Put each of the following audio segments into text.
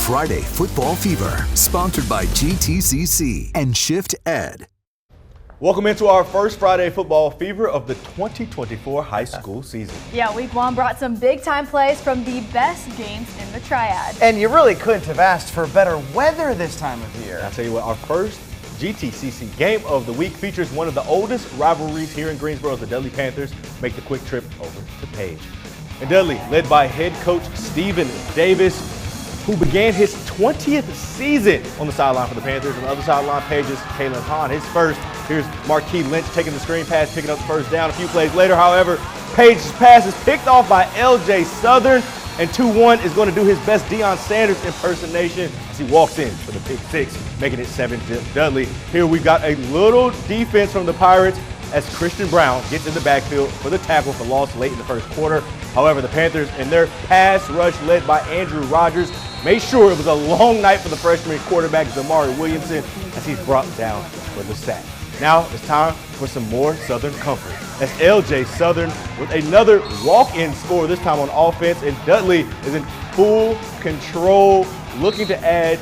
Friday Football Fever, sponsored by GTCC and Shift Ed. Welcome into our first Friday Football Fever of the 2024 high school season. Yeah, week one brought some big-time plays from the best games in the Triad. And you really couldn't have asked for better weather this time of year. I'll tell you what, our first GTCC game of the week features one of the oldest rivalries here in Greensboro as the Dudley Panthers make the quick trip over to Paige. And Dudley, led by head coach Stephen Davis, who began his 20th season on the sideline for the Panthers. On the other sideline, Paige's Kalen Hahn, his first. Here's Marquis Lynch taking the screen pass, picking up the first down. A few plays later, however, Paige's pass is picked off by LJ Southern, and 2-1 is going to do his best Deion Sanders impersonation as he walks in for the pick six, making it 7-zip Dudley. Here we've got a little defense from the Pirates as Christian Brown gets in the backfield for the tackle for loss late in the first quarter. However, the Panthers and their pass rush led by Andrew Rogers made sure it was a long night for the freshman quarterback Zamari Williamson as he's brought down for the sack. Now it's time for some more Southern comfort as LJ Southern with another walk-in score, this time on offense, and Dudley is in full control, looking to add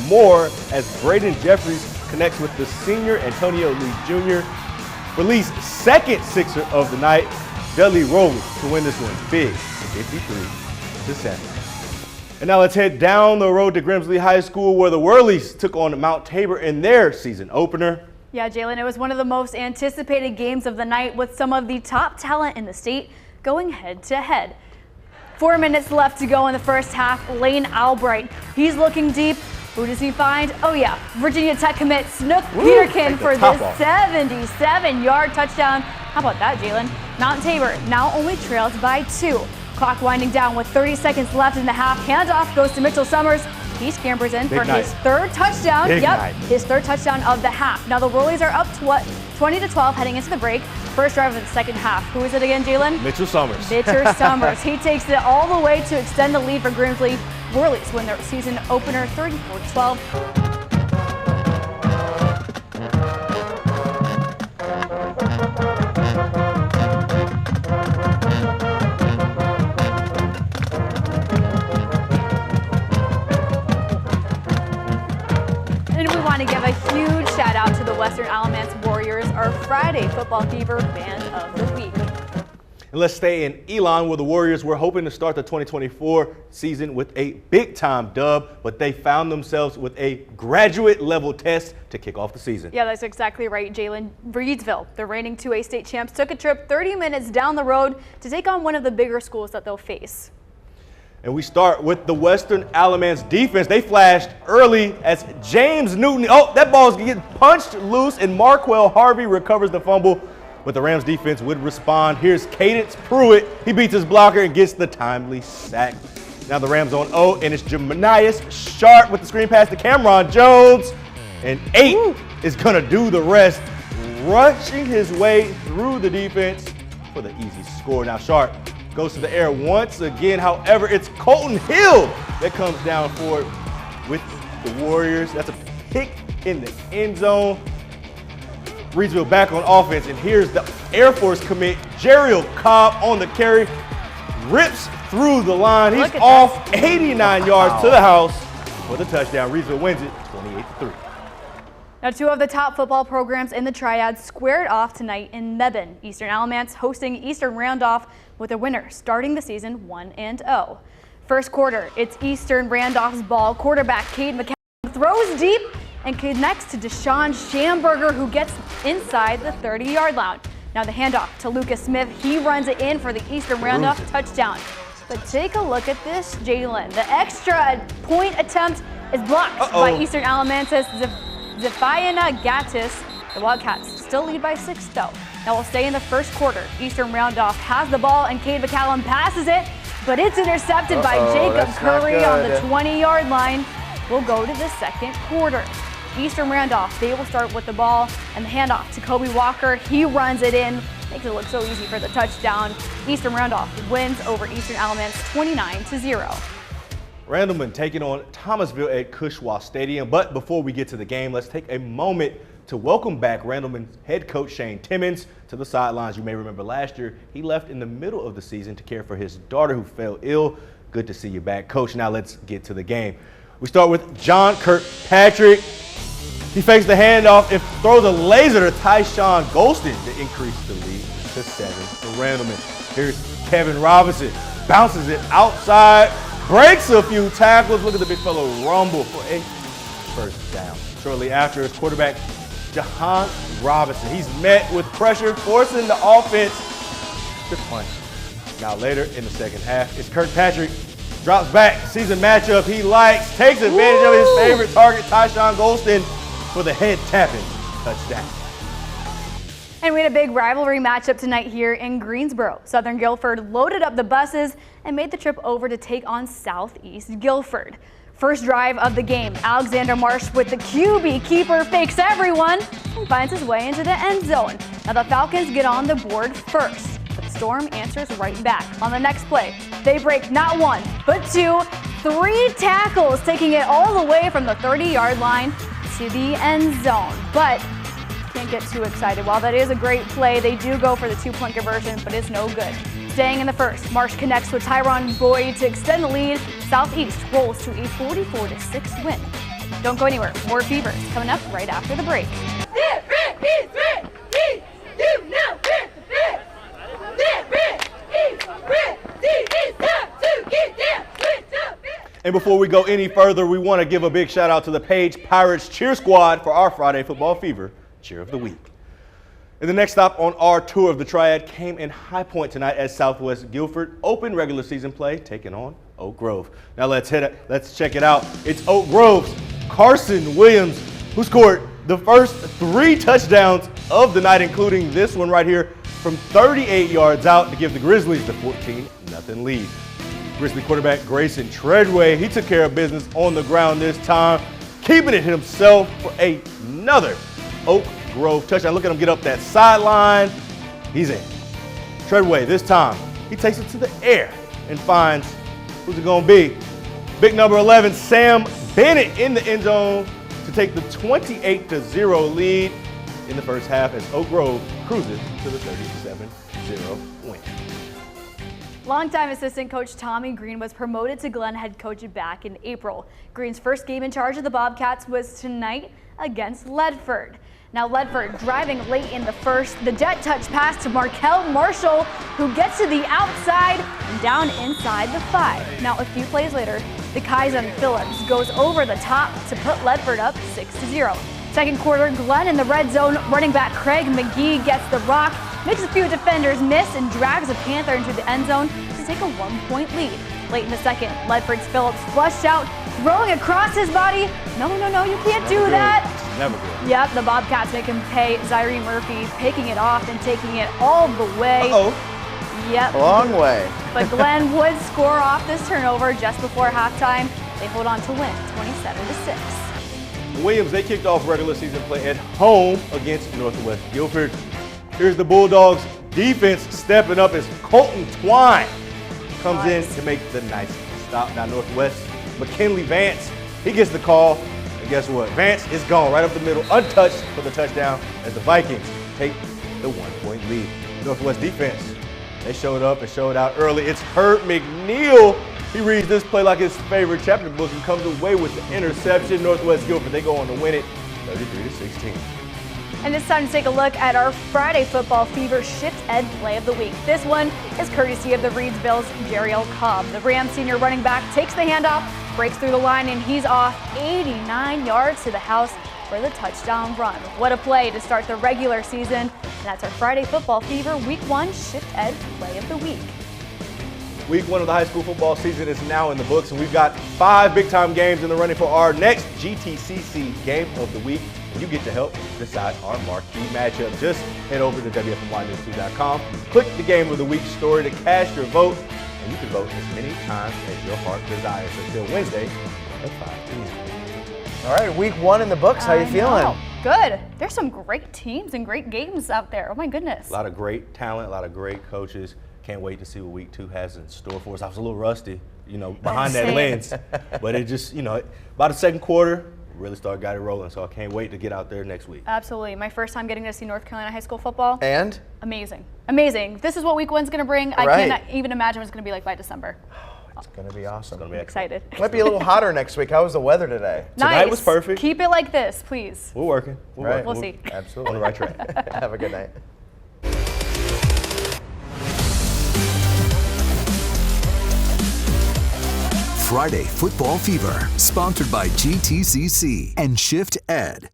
more as Braden Jeffries connects with the senior Antonio Lee Jr. For Lee's second sixer of the night, Dudley rolling to win this one big, 53-7. And now let's head down the road to Grimsley High School where the Whirlies took on Mount Tabor in their season opener. Yeah, Jalen, it was one of the most anticipated games of the night with some of the top talent in the state going head-to-head. 4 minutes left to go in the first half. Lane Albright, he's looking deep. Who does he find? Oh yeah, Virginia Tech commit Snook Peterkin for the 77-yard touchdown. How about that, Jalen? Mount Tabor now only trails by 2. Clock winding down with 30 seconds left in the half. Handoff goes to Mitchell Summers. He scampers in for his third touchdown. His third touchdown of the half. Now the Whirlies are up to 20-12 heading into the break. First drive of the second half. Who is it again, Jalen? Mitchell Summers. Mitchell Summers. He takes it all the way to extend the lead for Grimsley. Whirlies win their season opener 34-12. And we want to give a huge shout out to the Western Alamance Warriors, our Friday Football Fever Band of the Week. And let's stay in Elon where the Warriors were hoping to start the 2024 season with a big-time dub, but they found themselves with a graduate-level test to kick off the season. Yeah, that's exactly right, Jalen. Reedsville, the reigning 2A state champs, took a trip 30 minutes down the road to take on one of the bigger schools that they'll face. And we start with the Western Alamance defense. They flashed early as James Newton, that ball's getting punched loose, and Marquell Harvey recovers the fumble. But the Rams defense would respond. Here's Cadence Pruitt. He beats his blocker and gets the timely sack. Now the Rams on 0, and it's Jemanias Sharp with the screen pass to Cameron Jones. And 8 is going to do the rest, rushing his way through the defense for the easy score. Now Sharp goes to the air once again. However, it's Colton Hill that comes down for it with the Warriors. That's a pick in the end zone. Reedsville back on offense, and here's the Air Force commit, Jeriel Cobb on the carry, rips through the line. He's off 89 yards to the house for the touchdown. Reedsville wins it 28-3. Now, 2 of the top football programs in the Triad squared off tonight in Mebane. Eastern Alamance hosting Eastern Randolph with a winner starting the season 1-0. First quarter, it's Eastern Randolph's ball. Quarterback Cade McCallum throws deep and connects to Deshaun Schamberger, who gets inside the 30-yard line. Now the handoff to Lucas Smith. He runs it in for the Eastern Randolph touchdown. But take a look at this, Jalen. The extra point attempt is blocked by Eastern Alamance's Zephaniah Gattis. The Wildcats still lead by 6, though. Now we'll stay in the first quarter. Eastern Randolph has the ball, and Cade McCallum passes it, but it's intercepted by Jacob Curry on the 20-yard line. We'll go to the second quarter. Eastern Randolph, they will start with the ball and the handoff to Kobe Walker. He runs it in, makes it look so easy for the touchdown. Eastern Randolph wins over Eastern Alamance 29-0. Randleman taking on Thomasville at Cushwa Stadium. But before we get to the game, let's take a moment to welcome back Randleman's head coach Shane Timmons to the sidelines. You may remember last year, he left in the middle of the season to care for his daughter who fell ill. Good to see you back, Coach. Now let's get to the game. We start with John Kirkpatrick. He fakes the handoff and throws a laser to Tyshawn Golston to increase the lead to 7 for Randolph. Here's Kevin Robinson. Bounces it outside, breaks a few tackles. Look at the big fellow rumble for a first down. Shortly after, his quarterback, Jahan Robinson. He's met with pressure, forcing the offense to punt. Now later in the second half, it's Kirkpatrick. Drops back, sees a matchup he likes, takes advantage of his favorite target, Tyshawn Golston, for the head-tapping touchdown. And we had a big rivalry matchup tonight here in Greensboro. Southern Guilford loaded up the buses and made the trip over to take on Southeast Guilford. First drive of the game, Alexander Marsh with the QB keeper fakes everyone and finds his way into the end zone. Now the Falcons get on the board first, but the Storm answers right back. On the next play, they break not 1, but 2, 3 tackles, taking it all the way from the 30-yard line to the end zone. But can't get too excited. While that is a great play, they do go for the 2-point conversion, but it's no good. Staying in the first, Marsh connects with Tyron Boyd to extend the lead. Southeast rolls to a 44-6 win. Don't go anywhere. More Fevers coming up right after the break. And before we go any further, we want to give a big shout out to the Paige Pirates Cheer Squad for our Friday Football Fever Cheer of the Week. And the next stop on our tour of the Triad came in High Point tonight as Southwest Guilford opened regular season play, taking on Oak Grove. Now let's check it out. It's Oak Grove's Carson Williams, who scored the first 3 touchdowns of the night, including this one right here from 38 yards out to give the Grizzlies the 14-0 lead. Grizzly quarterback Grayson Treadway, he took care of business on the ground this time, keeping it himself for another Oak Grove touchdown. Look at him get up that sideline. He's in. Treadway, this time, he takes it to the air and finds, who's it going to be? Big number 11, Sam Bennett in the end zone to take the 28-0 lead in the first half as Oak Grove cruises to the 37-0 win. Longtime assistant coach Tommy Green was promoted to Glen head coach back in April. Green's first game in charge of the Bobcats was tonight against Leadford. Now Leadford driving late in the first, the jet touch pass to Markel Marshall, who gets to the outside and down inside the 5. Now a few plays later, the Kaizen Phillips goes over the top to put Leadford up 6-0. Second quarter, Glen in the red zone, running back Craig McGee gets the rock, makes a few defenders miss and drags a Panther into the end zone to take a 1-point lead. Late in the second, Leadford's Phillips flushed out, throwing across his body. No, you can't do that. Never good. Yep, the Bobcats make him pay. Zaire Murphy picking it off and taking it all the way. Yep. A long way. But Glen would score off this turnover just before halftime. They hold on to win 27-6. Williams, they kicked off regular season play at home against Northwest Guilford. Here's the Bulldogs defense stepping up as Colton Twine comes in to make the nice stop. Now Northwest, McKinley Vance, he gets the call. And guess what? Vance is gone right up the middle, untouched for the touchdown as the Vikings take the 1-point lead. Northwest defense, they showed up and showed out early. It's Herb McNeil. He reads this play like his favorite chapter book and comes away with the interception. Northwest Guilford, they go on to win it 33-16. And it's time to take a look at our Friday Football Fever Shift Ed Play of the Week. This one is courtesy of the Reedsville's Jeriel Cobb. The Rams senior running back takes the handoff, breaks through the line, and he's off 89 yards to the house for the touchdown run. What a play to start the regular season. And that's our Friday Football Fever Week 1 Shift Ed Play of the Week. Week 1 of the high school football season is now in the books, and we've got 5 big-time games in the running for our next GTCC Game of the Week. You get to help decide our marquee matchup. Just head over to WFNYNews2.com, click the Game of the Week story to cast your vote, and you can vote as many times as your heart desires until Wednesday at 5 p.m. All right, week 1 in the books. How you feeling? Good. There's some great teams and great games out there. Oh my goodness. A lot of great talent, a lot of great coaches. Can't wait to see what week 2 has in store for us. I was a little rusty, behind that lens, but it just, about the second quarter, really got it rolling. So I can't wait to get out there next week. Absolutely. My first time getting to see North Carolina high school football. And? Amazing. Amazing. This is what week 1's going to bring. I cannot even imagine what it's going to be like by December. It's going to be awesome. Gonna be Excited. Might be a little hotter next week. How was the weather today? Tonight Nice. was perfect. Keep it like this, please. We're working. We're Right. working. We'll see. Absolutely. On the right track. Have a good night. Friday Football Fever, sponsored by GTCC and Shift Ed.